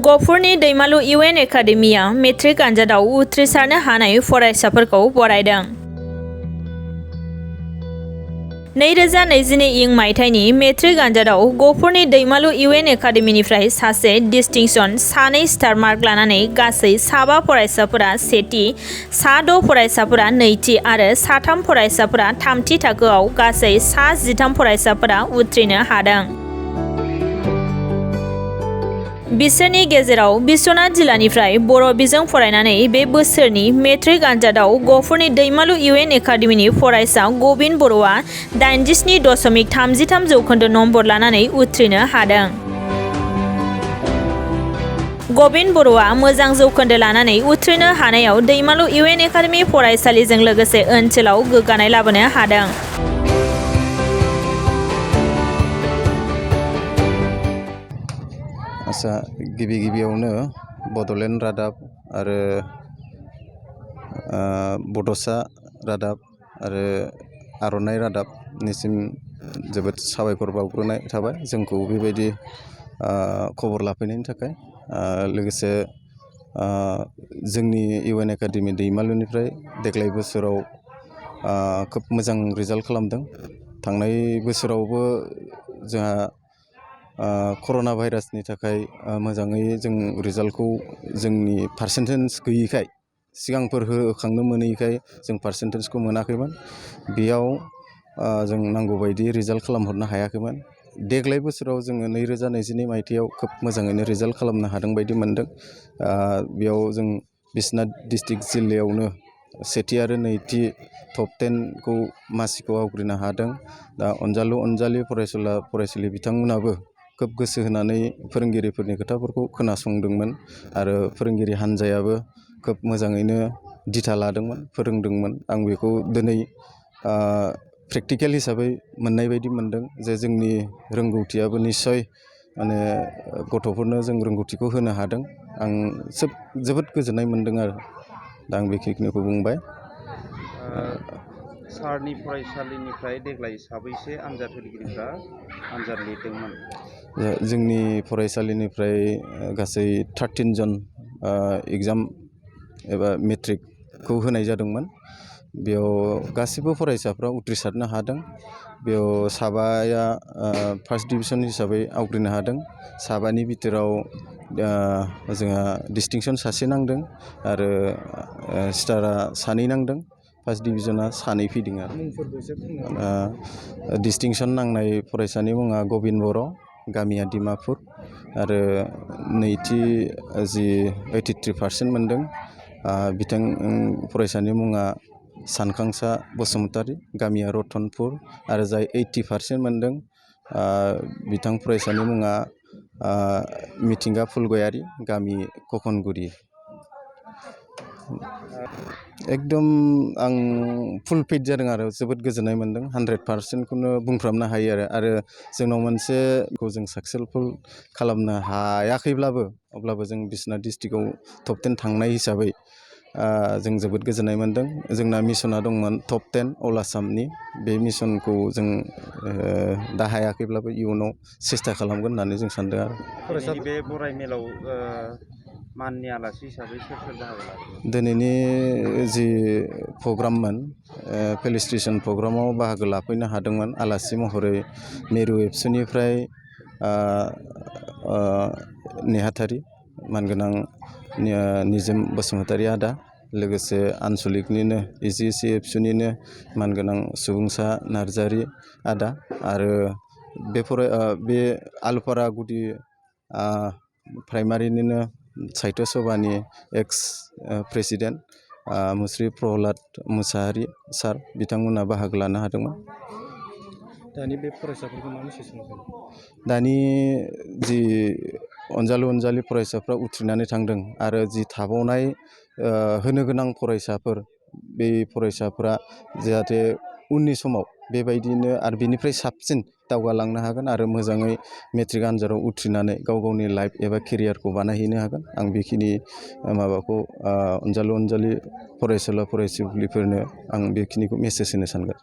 गफुरनि दैमालु UN academia matric आनजादाव उथ्रिसारनो हानाय फरायसाफोरखौ बरायदों। 2022 मायथाइनि मेट्रिक आनजादाव गफुरनि दैमालु UN एकाडेमिनिफ्राय सासे डिस्टिंक्शन, 2 स्टार मार्क लानानै गासै 7 फरायसाफोरा सेथि, 6 फरायसाफोरा नैथि आरो 3 फरायसाफोरा थामथि थाखोआव गासै 13 फरायसाफोरा उथ्रिनो हादों। बिसोरनि गेजेराव बिश्वनाथ जिल्लानिफ्राय बर' बिजों फरायनानै बे बोसोरनि मेट्रिक आनजादाव गफुरनि दैमालु UN एकाडेमिनि फरायसा गबिन बर'आ 87.33 जौखोन्दो नम्बर लानानै उथ्रिनो हादों। गबिन बर'आ मोजां जौखोन्दो लानानै उथ्रिनो हानायाव दैमालु UN एकाडेमि फरायसालिजों लोगोसे ओनसोलाव गोग्गानाय लाबोनो हादों। आसा गिबियावनो बड'लेण्ड रादाब आरो बड'सा रादाब आरो आर'नाइ रादाबनिसिम जोबोद साबायखर बावग्रोनाय थाबाय जोंखौ बेबायदि खबर लाफैनायनि थाखाय। लोगोसे जोंनि UN एकाडेमि दैमालुनिफ्राय देग्लाय बोसोराव खोब मोजां रिजाल्ट खालामदों। थांनाय बोसोरावबो जोंहा कर'ना भाइरासनि थाखाय मोजाङै जों रिजाल्टखौ जोंनि पार्सेन्टेज गैयैखाय सिगांफोर होखांनो मोनैखाय जों पार्सेन्टेजखौ मोनाखैमोन। बेयाव जों नांगौबायदि रिजाल्ट खालामहरनो हायाखैमोन। देग्लाय बोसोराव जोङो 2022 मायथाइयाव खोब मोजाङैनो रिजाल्ट खालामनो हादों बायदि मोनदों। बेयाव जों बिश्वनाथ डिस्ट्रिक्ट जिल्लायावनो सेथि आरो नैथि टप 10खौ मासिखौ आवग्रिनो हादों। दा अनजालि फरायसालि बिथांमोनाबो खोब गोसो होनानै फोरोंगिरिफोरनि खोथाफोरखौ खोनासंदोंमोन आरो फोरोंगिरि हान्जायाबो खोब मोजाङैनो दिथा लादोंमोन, फोरोंदोंमोन। आं बेखौ दिनै प्रेक्टिकेल हिसाबै मोननाय बायदि मोनदों जे जोंनि रोंगौथियाबो निस्सय माने गथ'फोरनो जों रोंगौथिखौ होनो हादों। आं जोबोद गोजोननाय मोनदों आरो दा आं बेखिनिखौ बुंबाय। सारनि फरायसालिनिफ्राय देग्लाय साबैसे आनजाद होगिरिफ्रा आनजाद लिरदोंमोन? जोंनि फरायसालिनिफ्राय गासै 13 जन एग्जाम एबा मेट्रिकखौ होनाय जादोंमोन। बेयाव गासिबो फरायसाफ्रा उथ्रिसारनो हादों। बेयाव 7या फार्स्ट डिभिजन हिसाबै आवग्रिनो हादों। 7नि बिथोराव जोंहा डिस्टिंक्शन 1 नांदों आरो स्टारा 2 नांदों। फार्स्ट डिभिजना 2 फैदों आरो डिस्टिंक्शन नांनाय फरायसानि मुङा गबिन बर', गामिया डिमापुर आरो नैथि जि 83% मोनदों बिथां फरायसानि मुङा सानखांसा बसुमतारी, गामिया रतनपुर आरो जाय 80% मोनदों बिथां फरायसानि मुङा मिथिंगा फुलगयारी, गामि कखनगुरि। एकदम आं फुल फिट जादों आरो जोबोद गोजोननाय मोनदों। 100%खौनो बुंफ्रामनो हायो आरो जोंनाव मोनसेखौ जों साक्सेसफुल खालामनो हायाखैब्लाबो अब्लाबो जों बिश्वनाथ डिस्ट्रिक्टआव टप 10 थांनाय हिसाबै जों जोबोद गोजोननाय मोनदों। जोंना मिसना दंमोन टप 10 अल आसामनि। बे मिसनखौ जों दा हायाखैब्लाबो इयुनाव सेस्था खालामगोन होननानै जों सानदों आरो। बे बराय मेलाव माननि आलासि हिसाबै सोर बाहागो लादों? दिनैनि जि प्रग्राममोन फेलिस्ट्रेसन प्रग्रामाव बाहागो लाफैनो हादोंमोन आलासि महरै मिरु एबसुनिफ्राय नेहाथारि मानगोनां निजोम बसुमतारी आदा, लोगोसे आनसलिकनिनो EGC एबसुनिनो मानगोनां सुबुंसा नार्जारी आदा आरो बे आलुपारा गुदि प्राइमारिनिनो साहित्य सभानि एक्स प्रेसिडेन्ट मुस्रि प्रहलाद मुसाहारि सार बिथांमोना बाहागो लानो हादोंमोन। दानि बे फरायसाफोरखौ मा मेसेज होनो सानो? दानि जि अनजालि फरायसाफ्रा उथ्रिनानै थांदों आरो जि थाबावनाय होनो गोनां फरायसाफोर, बे फरायसाफोरा जाहाथे उननि समाव बेबायदिनो आरो बेनिफ्राय साबसिन दावगालांनो हागोन आरो मोजाङै मेट्रिक आनजादाव उथ्रिनानै गाव गावनि लाइफ एबा केरियारखौ बानायहैनो हागोन। आं बेखिनि माबाखौ अनजालि फरायसुला फरायसुलिफोरनो आं बेखिनिखौ मेसेज होनो सानगोन।